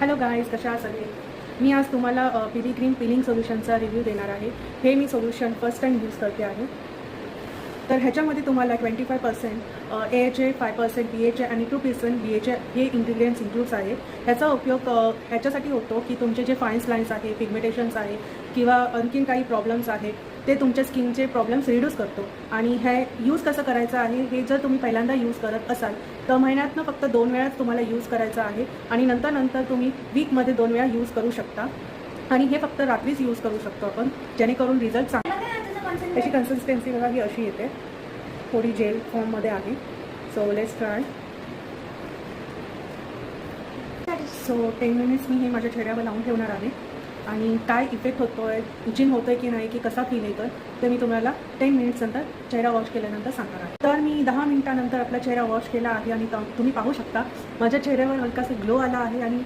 Hello guys, कशा आहात सगळे? मी आज तुम्हाला पिलिग्रीम पिलिंग सोल्युशनचा रिव्ह्यू देणार आहे. हे मी सोल्युशन फर्स्ट टाईम यूज करते आहे. तर ह्याच्यामध्ये तुम्हाला 25% AHA, 5% BHA आणि 2% BHA हे इन्ग्रेडियंट्स इन्क्लूड्स आहे. ह्याचा उपयोग ह्याच्यासाठी होतो की तुमचे जे फाईन्स लाईन्स आहे, पिगमेंटेशन्स आहे किंवा आणखीन काही प्रॉब्लेम्स आहेत ते तुमच्या स्किनचे प्रॉब्लेम्स रिड्यूस करतो. आणि हे यूज कसं करायचं आहे, हे जर तुम्ही पहिल्यांदा यूज करत असाल तर महिन्यातनं फक्त 2 वेळाच तुम्हाला यूज करायचं आहे आणि नंतर तुम्ही वीकमध्ये 2 वेळा यूज करू शकता. आणि हे फक्त रात्रीच यूज करू शकतो आपण, जेणेकरून रिझल्ट चांगला. त्याची कन्सिस्टन्सी बघा ही अशी येते, थोडी जेल फॉर्ममध्ये आहे. So let's try. So 10 minutes मी हे माझ्या चेहऱ्यावर लावून ठेवणार आहे आणि काय इफेक्ट होतो आहे, इचिंग होतं आहे की नाही, की कसा फील येतो ते मी तुम्हाला 10 मिनिट्स नंतर चेहरा वॉश केल्यानंतर सांगणार आहे. तर मी 10 मिनिटानंतर आपला चेहरा वॉश केला आहे आणि तुम्ही पाहू शकता माझ्या चेहऱ्यावर हलकासा ग्लो आला आहे आणि